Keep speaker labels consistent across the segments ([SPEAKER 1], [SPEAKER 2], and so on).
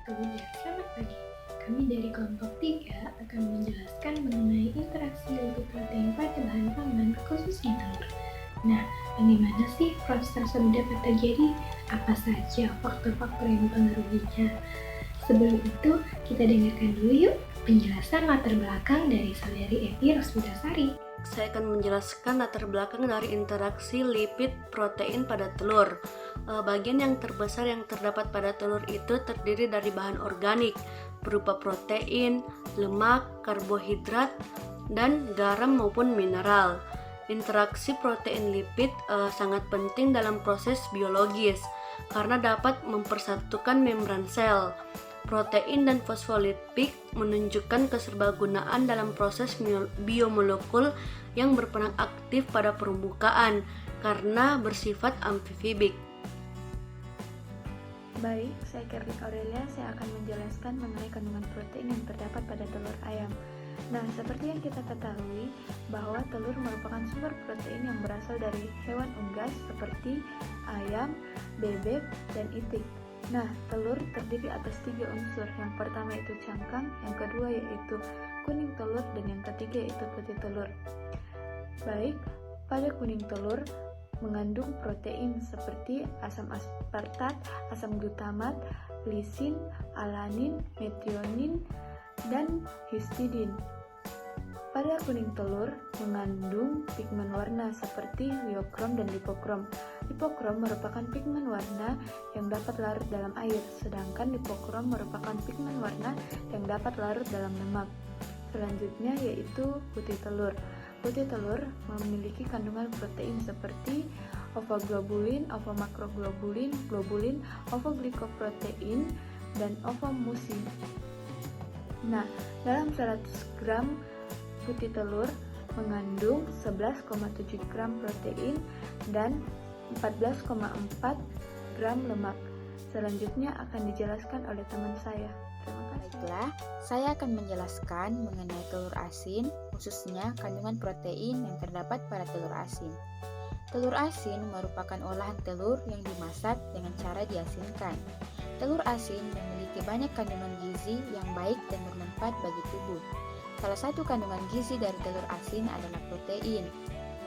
[SPEAKER 1] waktu dan selamat pagi. Kami dari kelompok 3 akan menjelaskan mengenai interaksi lipid protein pada bahan pangan, khususnya telur. Nah, bagaimana sih proses tersebut dapat terjadi? Apa saja faktor-faktor yang mempengaruhinya? Sebelum itu, kita dengarkan dulu yuk penjelasan latar belakang dari Saudari Evi Rosvitasari.
[SPEAKER 2] Saya akan menjelaskan latar belakang dari interaksi lipid protein pada telur. Bagian yang terbesar yang terdapat pada telur itu terdiri dari bahan organik berupa protein, lemak, karbohidrat, dan garam maupun mineral. Interaksi protein lipid sangat penting dalam proses biologis karena dapat mempersatukan membran sel. Protein dan fosfolipid menunjukkan keserbagunaan dalam proses biomolekul yang berperan aktif pada permukaan karena bersifat amfibik.
[SPEAKER 3] Baik, saya Kerli Aurelia, saya akan menjelaskan mengenai kandungan protein yang terdapat pada telur ayam. Nah, seperti yang kita ketahui bahwa telur merupakan sumber protein yang berasal dari hewan unggas seperti ayam, bebek, dan itik. Nah, telur terdiri atas 3 unsur. Yang pertama itu cangkang, yang kedua yaitu kuning telur, dan yang ketiga yaitu putih telur. Baik, pada kuning telur mengandung protein seperti asam aspartat, asam glutamat, lisin, alanin, metionin, dan histidin. Pada kuning telur mengandung pigmen warna seperti liokrom dan lipokrom. Lipokrom merupakan pigmen warna yang dapat larut dalam air, sedangkan lipokrom merupakan pigmen warna yang dapat larut dalam lemak. Selanjutnya yaitu putih telur. Putih telur memiliki kandungan protein seperti ovoglobulin, ovomakroglobulin, globulin, ovoglycoprotein, dan ovomucin. Nah, dalam 100 gram putih telur mengandung 11,7 gram protein dan 14,4 gram lemak. Selanjutnya akan dijelaskan oleh teman saya. Terima kasih.
[SPEAKER 4] Baiklah, saya akan menjelaskan mengenai telur asin, khususnya kandungan protein yang terdapat pada telur asin. Telur asin merupakan olahan telur yang dimasak dengan cara diasinkan. Telur asin memiliki banyak kandungan gizi yang baik dan bermanfaat bagi tubuh. Salah satu kandungan gizi dari telur asin adalah protein.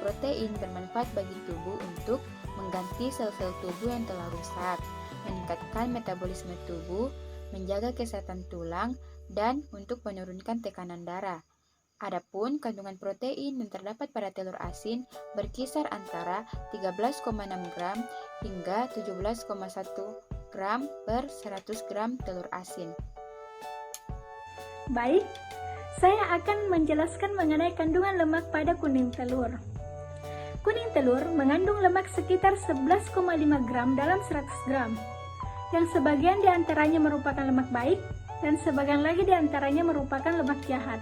[SPEAKER 4] Protein bermanfaat bagi tubuh untuk mengganti sel-sel tubuh yang telah rusak, meningkatkan metabolisme tubuh, menjaga kesehatan tulang, dan untuk menurunkan tekanan darah. Adapun kandungan protein yang terdapat pada telur asin berkisar antara 13,6 gram hingga 17,1 gram per 100 gram telur asin.
[SPEAKER 5] Baik, saya akan menjelaskan mengenai kandungan lemak pada kuning telur. Kuning telur mengandung lemak sekitar 11,5 gram dalam 100 gram, yang sebagian diantaranya merupakan lemak baik, dan sebagian lagi diantaranya merupakan lemak jahat.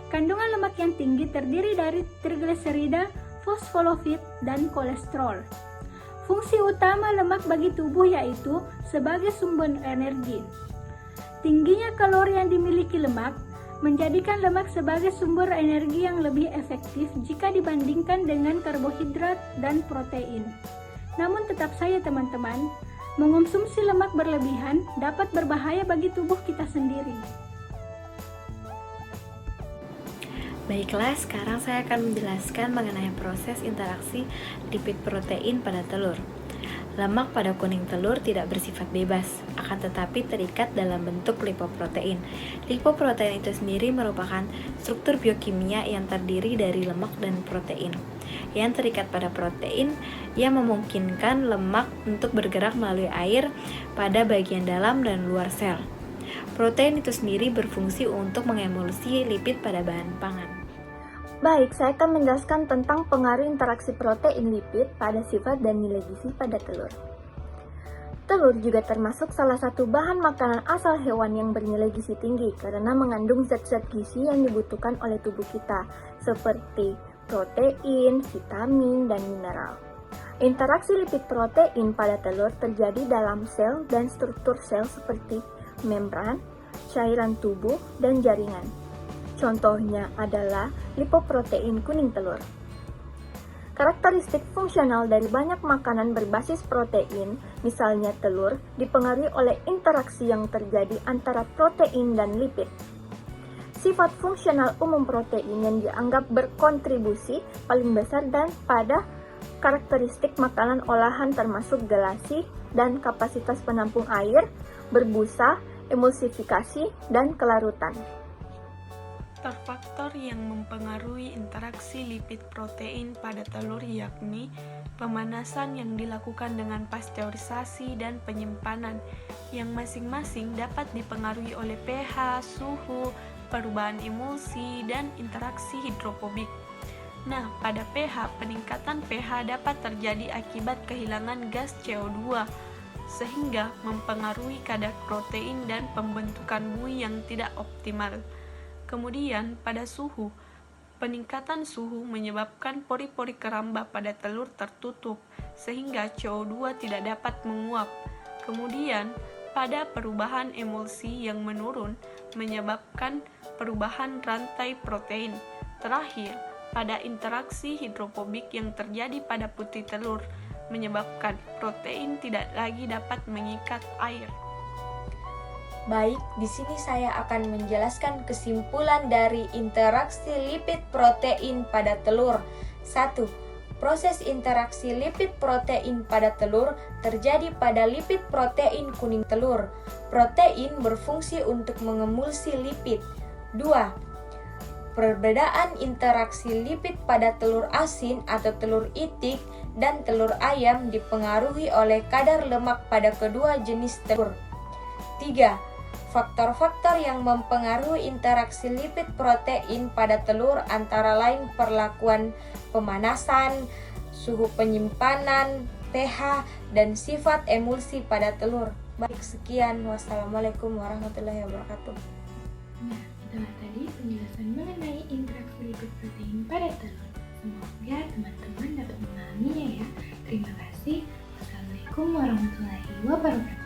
[SPEAKER 5] Kandungan lemak yang tinggi terdiri dari trigliserida, fosfolipid, dan kolesterol. Fungsi utama lemak bagi tubuh yaitu sebagai sumber energi. Tingginya kalori yang dimiliki lemak menjadikan lemak sebagai sumber energi yang lebih efektif jika dibandingkan dengan karbohidrat dan protein. Namun tetap saja teman-teman, mengonsumsi lemak berlebihan dapat berbahaya bagi tubuh kita sendiri.
[SPEAKER 6] Baiklah, sekarang saya akan menjelaskan mengenai proses interaksi lipid protein pada telur. Lemak pada kuning telur tidak bersifat bebas, akan tetapi terikat dalam bentuk lipoprotein. Lipoprotein itu sendiri merupakan struktur biokimia yang terdiri dari lemak dan protein, yang terikat pada protein yang memungkinkan lemak untuk bergerak melalui air pada bagian dalam dan luar sel. Protein itu sendiri berfungsi untuk mengemulsi lipid pada bahan pangan.
[SPEAKER 7] Baik, saya akan menjelaskan tentang pengaruh interaksi protein lipid pada sifat dan nilai gizi pada telur. Telur juga termasuk salah satu bahan makanan asal hewan yang bernilai gizi tinggi karena mengandung zat-zat gizi yang dibutuhkan oleh tubuh kita, seperti protein, vitamin, dan mineral. Interaksi lipid protein pada telur terjadi dalam sel dan struktur sel seperti membran, cairan tubuh, dan jaringan. Contohnya adalah lipoprotein kuning telur. Karakteristik fungsional dari banyak makanan berbasis protein, misalnya telur, dipengaruhi oleh interaksi yang terjadi antara protein dan lipid. Sifat fungsional umum protein yang dianggap berkontribusi paling besar dan pada karakteristik makanan olahan termasuk gelasi dan kapasitas penampung air, berbusa, emulsifikasi, dan kelarutan.
[SPEAKER 8] Faktor yang mempengaruhi interaksi lipid protein pada telur yakni pemanasan yang dilakukan dengan pasteurisasi dan penyimpanan yang masing-masing dapat dipengaruhi oleh pH, suhu, perubahan emulsi, dan interaksi hidrofobik. Nah, pada pH, peningkatan pH dapat terjadi akibat kehilangan gas CO2 sehingga mempengaruhi kadar protein dan pembentukan buih yang tidak optimal. Kemudian, pada suhu, peningkatan suhu menyebabkan pori-pori keramba pada telur tertutup, sehingga CO2 tidak dapat menguap. Kemudian, pada perubahan emulsi yang menurun, menyebabkan perubahan rantai protein. Terakhir, pada interaksi hidrofobik yang terjadi pada putih telur, menyebabkan protein tidak lagi dapat mengikat air.
[SPEAKER 9] Baik, di sini saya akan menjelaskan kesimpulan dari interaksi lipid protein pada telur. 1. Proses interaksi lipid protein pada telur terjadi pada lipid protein kuning telur. Protein berfungsi untuk mengemulsi lipid. 2. Perbedaan interaksi lipid pada telur asin atau telur itik dan telur ayam dipengaruhi oleh kadar lemak pada kedua jenis telur. 3. Faktor-faktor yang mempengaruhi interaksi lipid protein pada telur antara lain perlakuan pemanasan, suhu penyimpanan, pH, dan sifat emulsi pada telur. Baik, sekian. Wassalamualaikum warahmatullahi wabarakatuh.
[SPEAKER 1] Nah, itulah tadi penjelasan mengenai interaksi lipid protein pada telur. Semoga teman-teman dapat memahaminya ya. Terima kasih. Wassalamualaikum warahmatullahi wabarakatuh.